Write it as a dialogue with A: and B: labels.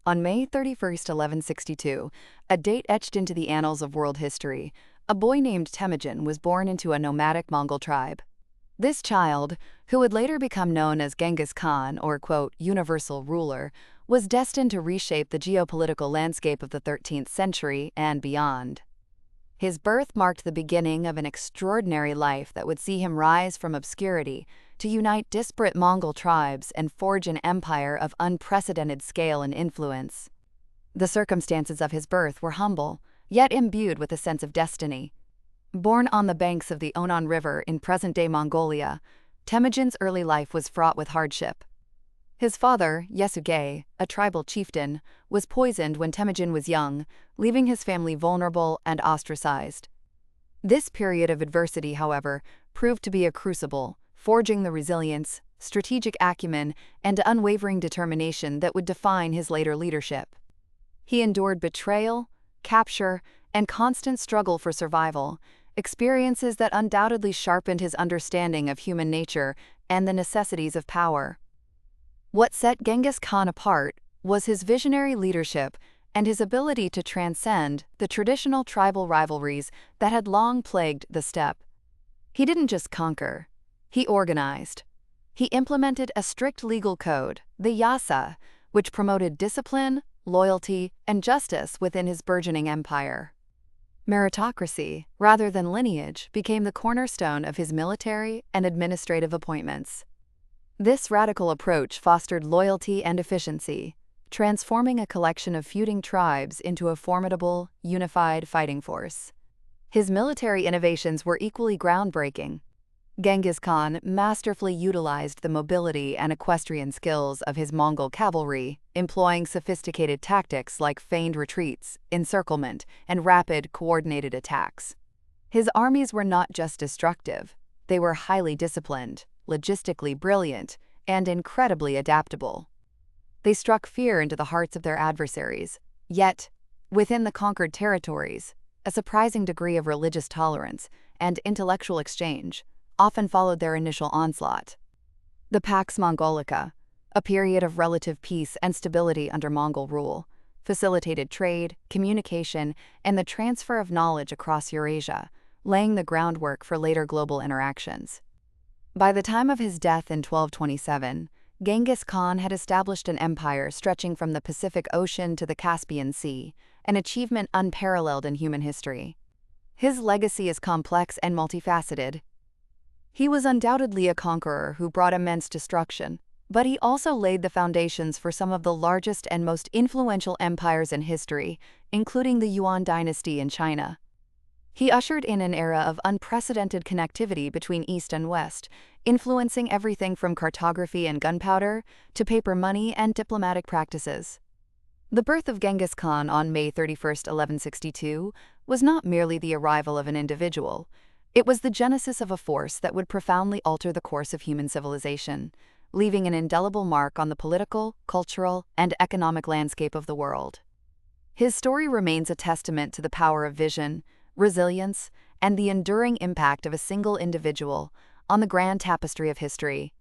A: On May 31, 1162, a date etched into the annals of world history, a boy named Temujin was born into a nomadic Mongol tribe. This child, who would later become known as Genghis Khan or, quote, universal ruler, was destined to reshape the geopolitical landscape of the 13th century and beyond. His birth marked the beginning of an extraordinary life that would see him rise from obscurity to unite disparate Mongol tribes and forge an empire of unprecedented scale and influence. The circumstances of his birth were humble, yet imbued with a sense of destiny. Born on the banks of the Onon River in present-day Mongolia, Temujin's early life was fraught with hardship. His father, Yesugei, a tribal chieftain, was poisoned when Temujin was young, leaving his family vulnerable and ostracized. This period of adversity, however, proved to be a crucible, forging the resilience, strategic acumen, and unwavering determination that would define his later leadership. He endured betrayal, capture, and constant struggle for survival, experiences that undoubtedly sharpened his understanding of human nature and the necessities of power. What set Genghis Khan apart was his visionary leadership and his ability to transcend the traditional tribal rivalries that had long plagued the steppe. He didn't just conquer, he organized. He implemented a strict legal code, the Yasa, which promoted discipline, loyalty, and justice within his burgeoning empire. Meritocracy, rather than lineage, became the cornerstone of his military and administrative appointments. This radical approach fostered loyalty and efficiency, transforming a collection of feuding tribes into a formidable, unified fighting force. His military innovations were equally groundbreaking. Genghis Khan masterfully utilized the mobility and equestrian skills of his Mongol cavalry, employing sophisticated tactics like feigned retreats, encirclement, and rapid, coordinated attacks. His armies were not just destructive, they were highly disciplined, logistically brilliant, and incredibly adaptable. They struck fear into the hearts of their adversaries, yet, within the conquered territories, a surprising degree of religious tolerance and intellectual exchange often followed their initial onslaught. The Pax Mongolica, a period of relative peace and stability under Mongol rule, facilitated trade, communication, and the transfer of knowledge across Eurasia, laying the groundwork for later global interactions. By the time of his death in 1227, Genghis Khan had established an empire stretching from the Pacific Ocean to the Caspian Sea, an achievement unparalleled in human history. His legacy is complex and multifaceted. He was undoubtedly a conqueror who brought immense destruction, but he also laid the foundations for some of the largest and most influential empires in history, including the Yuan dynasty in China. He ushered in an era of unprecedented connectivity between East and West, influencing everything from cartography and gunpowder to paper money and diplomatic practices. The birth of Genghis Khan on May 31, 1162, was not merely the arrival of an individual. It was the genesis of a force that would profoundly alter the course of human civilization, leaving an indelible mark on the political, cultural, and economic landscape of the world. His story remains a testament to the power of vision, resilience, and the enduring impact of a single individual on the grand tapestry of history.